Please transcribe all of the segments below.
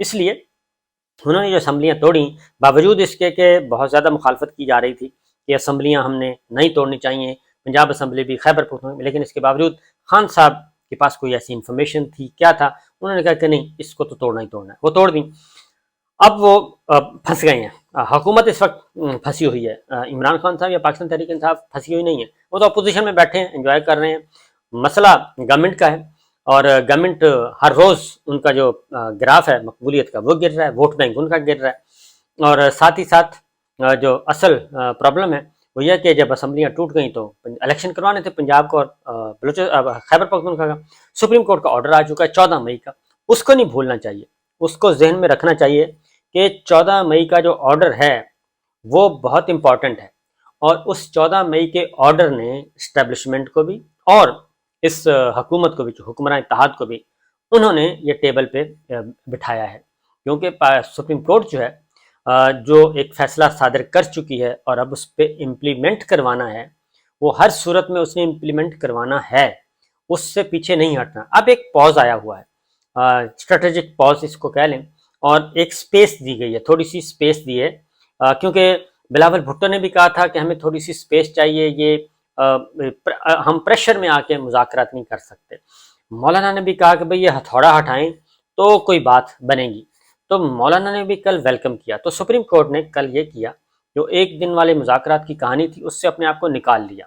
اس لیے انہوں نے جو اسمبلیاں توڑیں، باوجود اس کے کہ بہت زیادہ مخالفت کی جا رہی تھی کہ اسمبلیاں ہم نے نہیں توڑنی چاہیے، پنجاب اسمبلی بھی، خیبر پختونخوا، لیکن اس کے باوجود خان صاحب کے پاس کوئی ایسی انفارمیشن تھی کیا تھا، انہوں نے کہا کہ نہیں اس کو تو توڑنا ہی توڑنا ہے، وہ توڑ دیں۔ اب وہ پھنس گئے ہیں، حکومت اس وقت پھنسی ہوئی ہے، عمران خان صاحب یا پاکستان تحریک انصاف پھنسی ہوئی نہیں ہے، وہ تو اپوزیشن میں بیٹھے ہیں، انجوائے کر رہے ہیں۔ مسئلہ گورنمنٹ کا ہے، اور گورنمنٹ ہر روز ان کا جو گراف ہے مقبولیت کا وہ گر رہا ہے، ووٹ بینک ان کا گر رہا ہے، اور ساتھ ہی ساتھ جو اصل پرابلم ہے وہ یہ کہ جب اسمبلیاں ٹوٹ گئیں تو الیکشن کروانے تھے پنجاب کو اور خیبر پختونخوا کا، سپریم کورٹ کا آرڈر آ چکا ہے 14 مئی کا، اس کو نہیں بھولنا چاہیے، اس کو ذہن میں رکھنا چاہیے کہ 14 مئی کا جو آرڈر ہے وہ بہت امپورٹنٹ ہے، اور اس 14 مئی کے آرڈر نے اسٹیبلشمنٹ کو بھی اور اس حکومت کو بھی، حکمراں اتحاد کو بھی، انہوں نے یہ ٹیبل پہ بٹھایا ہے، کیونکہ سپریم کورٹ جو ہے جو ایک فیصلہ صادر کر چکی ہے اور اب اس پہ امپلیمنٹ کروانا ہے، وہ ہر صورت میں اس نے امپلیمنٹ کروانا ہے، اس سے پیچھے نہیں ہٹنا۔ اب ایک پاز آیا ہوا ہے، اسٹریٹجک پاز اس کو کہہ لیں، اور ایک سپیس دی گئی ہے، تھوڑی سی سپیس دی ہے، کیونکہ بلاول بھٹو نے بھی کہا تھا کہ ہمیں تھوڑی سی سپیس چاہیے، یہ ہم پریشر میں آ کے مذاکرات نہیں کر سکتے۔ مولانا نے بھی کہا کہ بھئی یہ ہتھوڑا ہٹائیں تو کوئی بات بنے گی، تو مولانا نے بھی کل ویلکم کیا، تو سپریم کورٹ نے کل یہ کیا، جو ایک دن والے مذاکرات کی کہانی تھی اس سے اپنے آپ کو نکال لیا،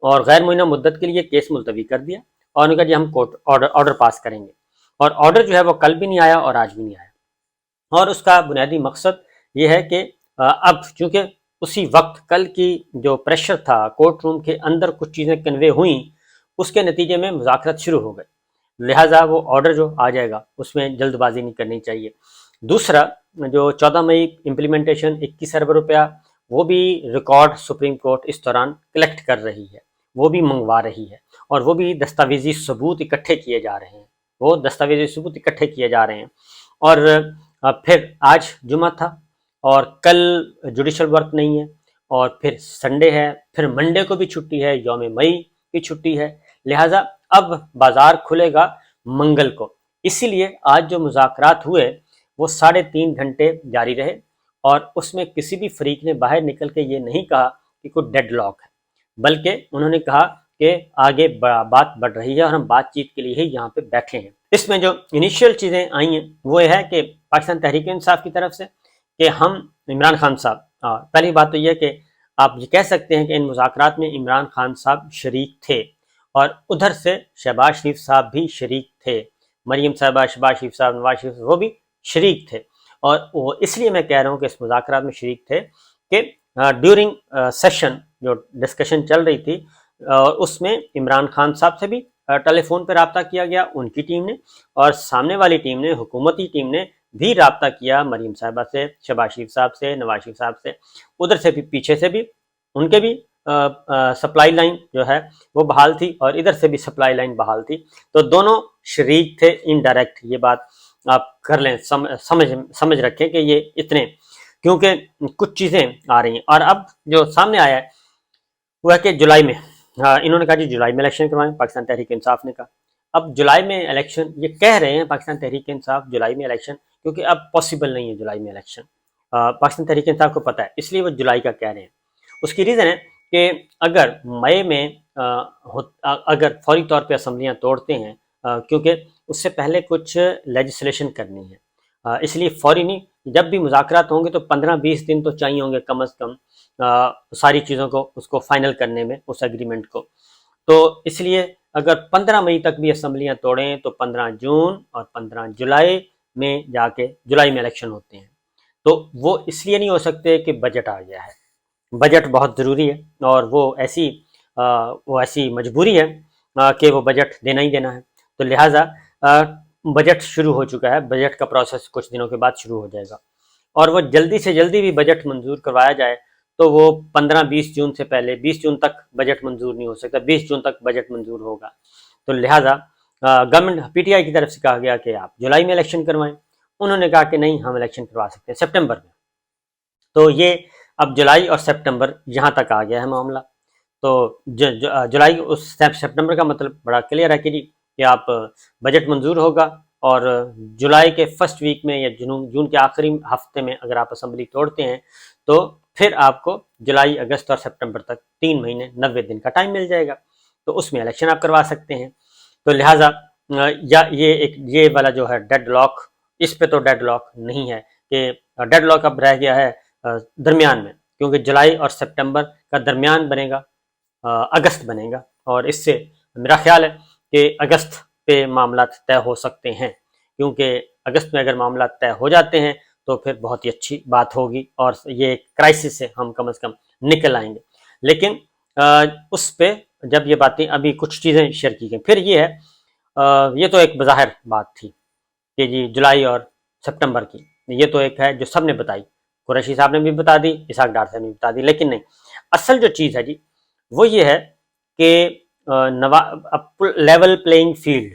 اور غیر معینہ مدت کے لیے کیس ملتوی کر دیا، اور انہوں نے کہا جی ہم کورٹ آرڈر پاس کریں گے، اور آرڈر جو ہے وہ کل بھی نہیں آیا اور آج بھی نہیں آیا، اور اس کا بنیادی مقصد یہ ہے کہ اب چونکہ اسی وقت کل کی جو پریشر تھا کورٹ روم کے اندر کچھ چیزیں کنوے ہوئیں، اس کے نتیجے میں مذاکرات شروع ہو گئے، لہٰذا وہ آرڈر جو آ جائے گا اس میں جلد بازی نہیں کرنی چاہیے۔ دوسرا جو 14 مئی امپلیمنٹیشن 21 ارب روپیہ، وہ بھی ریکارڈ سپریم کورٹ اس دوران کلیکٹ کر رہی ہے، وہ بھی منگوا رہی ہے، اور وہ بھی دستاویزی ثبوت اکٹھے کیے جا رہے ہیں، وہ دستاویزی ثبوت اکٹھے کیے جا رہے ہیں، اور پھر آج جمعہ تھا اور کل جوڈیشل ورک نہیں ہے، اور پھر سنڈے ہے، پھر منڈے کو بھی چھٹی ہے، یوم مئی کی چھٹی ہے، لہٰذا اب بازار کھلے گا منگل کو، اسی لیے آج جو مذاکرات ہوئے وہ 3.5 گھنٹے جاری رہے، اور اس میں کسی بھی فریق نے باہر نکل کے یہ نہیں کہا کہ کوئی ڈیڈ لاک ہے، بلکہ انہوں نے کہا کہ آگے بات بڑھ رہی ہے اور ہم بات چیت کے لیے ہی یہاں پہ بیٹھے ہیں۔ اس میں جو انیشیل چیزیں آئی ہیں وہ یہ ہے کہ پاکستان تحریک انصاف کی طرف سے کہ ہم عمران خان صاحب، پہلی بات تو یہ کہ آپ یہ کہہ سکتے ہیں کہ ان مذاکرات میں عمران خان صاحب شریک تھے، اور ادھر سے شہباز شریف صاحب بھی شریک تھے، مریم صاحبہ، شہباز شریف صاحب، نواز شریف صاحب وہ بھی شریک تھے، اور وہ اس لیے میں کہہ رہا ہوں کہ اس مذاکرات میں شریک تھے کہ ڈیورنگ سیشن جو ڈسکشن چل رہی تھی اس میں عمران خان صاحب سے بھی ٹیلی فون پہ رابطہ کیا گیا ان کی ٹیم نے، اور سامنے والی ٹیم نے، حکومتی ٹیم نے بھی رابطہ کیا مریم صاحبہ سے، شہباز شریف صاحب سے، نواز شریف صاحب سے، ادھر سے بھی پیچھے سے بھی ان کے بھی سپلائی لائن جو ہے وہ بحال تھی، اور ادھر سے بھی سپلائی لائن بحال تھی، تو دونوں شریک تھے انڈائریکٹ، یہ بات آپ کر لیں، سمجھ رکھیں کہ یہ اتنے، کیونکہ کچھ چیزیں آ رہی ہیں، اور اب جو سامنے آیا ہے وہ ہے کہ جولائی میں انہوں نے کہا جی جولائی میں الیکشن کروائیں، پاکستان تحریک انصاف نے کہا اب جولائی میں الیکشن، یہ کہہ رہے ہیں پاکستان تحریک انصاف جولائی میں الیکشن، کیونکہ اب پاسبل نہیں ہے جولائی میں الیکشن، پاکستان تحریک انصاف کو پتہ ہے، اس لیے وہ جولائی کا کہہ رہے ہیں۔ اس کی ریزن ہے کہ اگر مئی میں اگر فوری طور پہ اسمبلیاں توڑتے ہیں، کیونکہ اس سے پہلے کچھ لیجسلیشن کرنی ہے، اس لیے فوری نہیں، جب بھی مذاکرات ہوں گے تو 15-20 دن تو چاہیے ہوں گے کم از کم ساری چیزوں کو، اس کو فائنل کرنے میں، اس ایگریمنٹ کو، تو اس لیے اگر 15 مئی تک بھی اسمبلیاں توڑیں تو 15 جون اور 15 جولائی میں جا کے جولائی میں الیکشن ہوتے ہیں، تو وہ اس لیے نہیں ہو سکتے کہ بجٹ آ گیا ہے، بجٹ بہت ضروری ہے، اور وہ ایسی مجبوری ہے کہ وہ بجٹ دینا ہی دینا ہے، تو لہٰذا بجٹ شروع ہو چکا ہے، بجٹ کا پروسیس کچھ دنوں کے بعد شروع ہو جائے گا، اور وہ جلدی سے جلدی بھی بجٹ منظور کروایا جائے تو وہ 15-20 جون سے پہلے، 20 جون تک بجٹ منظور نہیں ہو سکتا، 20 جون تک بجٹ منظور ہوگا، تو لہٰذا گورنمنٹ پی ٹی آئی کی طرف سے کہا گیا کہ آپ جولائی میں الیکشن کروائیں، انہوں نے کہا کہ نہیں ہم الیکشن کروا سکتے ہیں سپٹمبر میں، تو یہ اب جولائی اور سپٹمبر یہاں تک آ گیا ہے معاملہ، تو جولائی اس سپٹمبر کا مطلب بڑا کلیئر ہے کہ جی کہ آپ بجٹ منظور ہوگا اور جولائی کے فرسٹ ویک میں یا جون کے آخری ہفتے میں اگر آپ اسمبلی توڑتے ہیں تو پھر آپ کو جولائی، اگست اور سپٹمبر تک 3 مہینے 90 دن کا ٹائم مل جائے گا، تو اس میں الیکشن آپ کروا سکتے ہیں۔ تو لہٰذا یا یہ والا جو ہے ڈیڈ لاک، اس پہ تو ڈیڈ لاک نہیں ہے، کہ ڈیڈ لاک اب رہ گیا ہے درمیان میں، کیونکہ جولائی اور سپٹمبر کا درمیان بنے گا، اگست بنے گا، اور اس سے میرا خیال ہے کہ اگست پہ معاملات طے ہو سکتے ہیں، کیونکہ اگست میں اگر معاملات طے ہو جاتے ہیں تو پھر بہت ہی اچھی بات ہوگی اور یہ کرائسس سے ہم کم از کم نکل آئیں گے۔ لیکن اس پہ جب یہ باتیں، ابھی کچھ چیزیں شیئر کی گئیں، پھر یہ ہے، یہ تو ایک بظاہر بات تھی کہ جی جولائی اور سپٹمبر کی، یہ تو ایک ہے جو سب نے بتائی، قریشی صاحب نے بھی بتا دی، اسحاق ڈار صاحب نے بھی بتا دی، لیکن نہیں، اصل جو چیز ہے جی وہ یہ ہے کہ level playing field,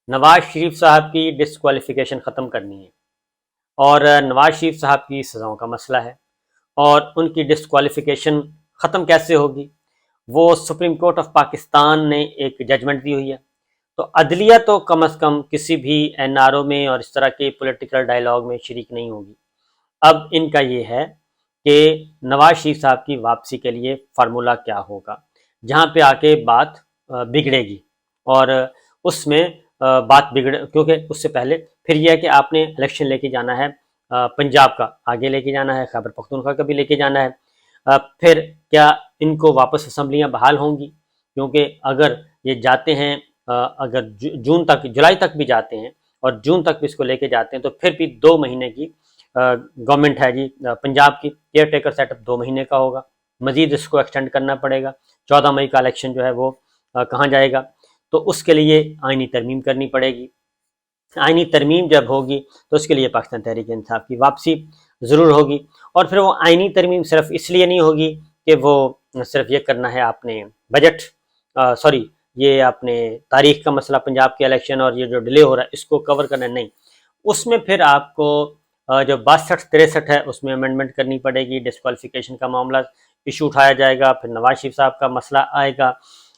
Nawaz Sharif صاحب کی ڈسکوالیفیکیشن ختم کرنی ہے، اور نواز شریف صاحب کی سزاؤں کا مسئلہ ہے، اور ان کی ڈسکوالیفیکیشن ختم کیسے ہوگی؟ وہ سپریم کورٹ آف پاکستان نے ایک ججمنٹ دی ہوئی ہے، تو عدلیہ تو کم از کم کسی بھی این آر او میں اور اس طرح کے پولیٹیکل ڈائلاگ میں شریک نہیں ہوگی۔ اب ان کا یہ ہے کہ نواز شریف صاحب کی واپسی کے لیے فارمولا کیا ہوگا، جہاں پہ آ کے بات بگڑے گی، اور اس میں بات کیونکہ اس سے پہلے پھر یہ ہے کہ آپ نے الیکشن لے کے جانا ہے، پنجاب کا آگے لے کے جانا ہے، خیبر پختونخوا کا بھی لے کے جانا ہے، پھر کیا ان کو واپس اسمبلیاں بحال ہوں گی؟ کیونکہ اگر یہ جاتے ہیں، اگر جولائی تک بھی جاتے ہیں اور جون تک بھی اس کو لے کے جاتے ہیں، تو پھر بھی 2 مہینے کی گورنمنٹ ہے جی پنجاب کی، کیئر ٹیکر سیٹ اپ 2 مہینے کا ہوگا، مزید اس کو ایکسٹینڈ کرنا پڑے گا، 14 مئی کا الیکشن جو ہے وہ کہاں جائے گا؟ تو اس کے لیے آئینی ترمیم کرنی پڑے گی، آئینی ترمیم جب ہوگی تو اس کے لیے پاکستان تحریک انصاف کی واپسی ضرور ہوگی، اور پھر وہ آئینی ترمیم صرف اس لیے نہیں ہوگی کہ وہ صرف یہ کرنا ہے آپ نے بجٹ، یہ آپ نے تاریخ کا مسئلہ پنجاب کے الیکشن اور یہ جو ڈیلے ہو رہا ہے اس کو کور کرنا، نہیں، اس میں پھر آپ کو جو 62-63 ہے اس میں امینڈمنٹ کرنی پڑے گی، ڈسکوالیفیکیشن کا معاملہ ایشو اٹھایا جائے گا، پھر نواز شریف صاحب کا مسئلہ آئے گا،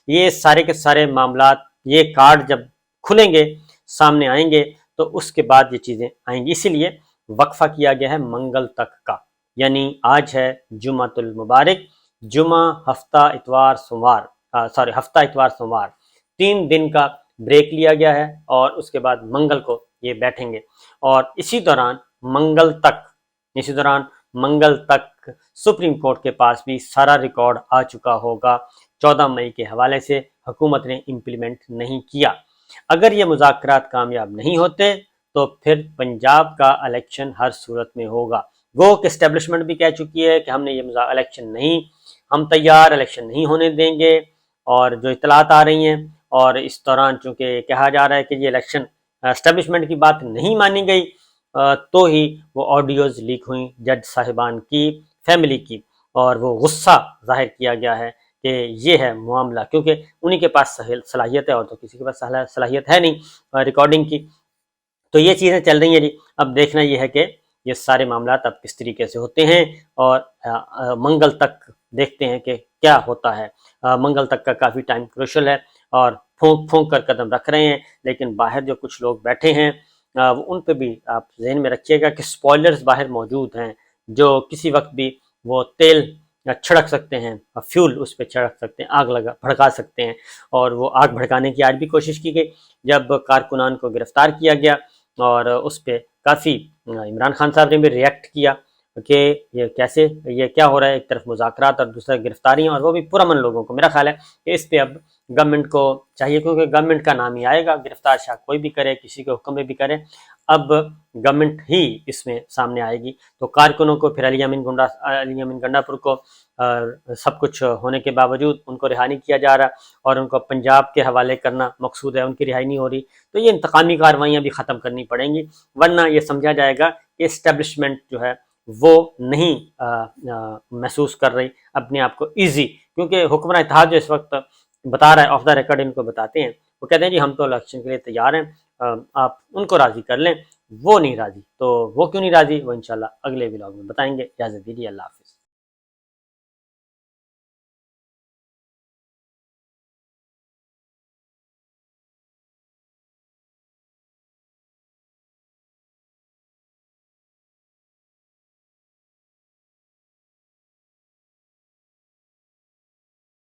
یہ سارے کے سارے معاملات، یہ کارڈ جب کھلیں گے، سامنے آئیں گے، تو اس کے بعد یہ چیزیں آئیں گی، اسی لیے وقفہ کیا گیا ہے منگل تک کا، یعنی آج ہے جمعۃ المبارک، جمعہ، ہفتہ اتوار سوموار، 3 دن کا بریک لیا گیا ہے، اور اس کے بعد منگل کو یہ بیٹھیں گے، اور اسی دوران منگل تک سپریم کورٹ کے پاس بھی سارا ریکارڈ آ چکا ہوگا، 14 مئی کے حوالے سے حکومت نے امپلیمنٹ نہیں کیا۔ اگر یہ مذاکرات کامیاب نہیں ہوتے تو پھر پنجاب کا الیکشن ہر صورت میں ہوگا، وہ کہ اسٹیبلشمنٹ بھی کہہ چکی ہے کہ ہم نے یہ الیکشن نہیں، ہم تیار الیکشن نہیں ہونے دیں گے، اور جو اطلاعات آ رہی ہیں، اور اس دوران چونکہ کہا جا رہا ہے کہ یہ الیکشن اسٹیبلشمنٹ کی بات نہیں مانی گئی، تو ہی وہ آڈیوز لیک ہوئیں جج صاحبان کی فیملی کی، اور وہ غصہ ظاہر کیا گیا ہے کہ یہ ہے معاملہ، کیونکہ انہی کے پاس صلاحیت ہے، اور تو کسی کے پاس صلاحیت ہے نہیں ریکارڈنگ کی۔ تو یہ چیزیں چل رہی ہیں جی، اب دیکھنا یہ ہے کہ یہ سارے معاملات اب کس طریقے سے ہوتے ہیں، اور منگل تک دیکھتے ہیں کہ کیا ہوتا ہے۔ منگل تک کا کافی ٹائم کروشل ہے، اور پھونک کر قدم رکھ رہے ہیں، لیکن باہر جو کچھ لوگ بیٹھے ہیں ان پہ بھی آپ ذہن میں رکھیے گا کہ سپوائلرز باہر موجود ہیں، جو کسی وقت بھی وہ تیل چھڑک سکتے ہیں، فیول اس پہ چھڑک سکتے ہیں، آگ بھڑکا سکتے ہیں، اور وہ آگ بھڑکانے کی آج بھی کوشش کی گئی جب کارکنان کو گرفتار کیا گیا، اور اس پہ کافی عمران خان صاحب نے بھی ریئیکٹ کیا کہ یہ کیا ہو رہا ہے، ایک طرف مذاکرات اور دوسرا گرفتاریاں، اور وہ بھی پرامن لوگوں کو۔ میرا خیال ہے کہ اس پہ اب گورنمنٹ کو چاہیے، کیونکہ گورنمنٹ کا نام ہی آئے گا، گرفتار شاہ کوئی بھی کرے، کسی کے حکم میں بھی کرے، اب گورنمنٹ ہی اس میں سامنے آئے گی، تو کارکنوں کو پھر علی امین گنڈا پور کو سب کچھ ہونے کے باوجود ان کو رہا نہیں کیا جا رہا، اور ان کو پنجاب کے حوالے کرنا مقصود ہے، ان کی رہائی نہیں ہو رہی، تو یہ انتقامی کارروائیاں بھی ختم کرنی پڑیں گی، ورنہ یہ سمجھا جائے گا کہ اسٹیبلشمنٹ جو ہے وہ نہیں محسوس کر رہی اپنے آپ کو ایزی، کیونکہ حکمراں اتحاد جو اس وقت بتا رہا ہے، آف دا ریکارڈ ان کو بتاتے ہیں، وہ کہتے ہیں جی ہم تو الیکشن کے لیے تیار ہیں، آپ ان کو راضی کر لیں، وہ نہیں راضی، تو وہ کیوں نہیں راضی، وہ انشاءاللہ اگلے ولاگ میں بتائیں گے۔ اجازت دیجیے، اللہ حافظ۔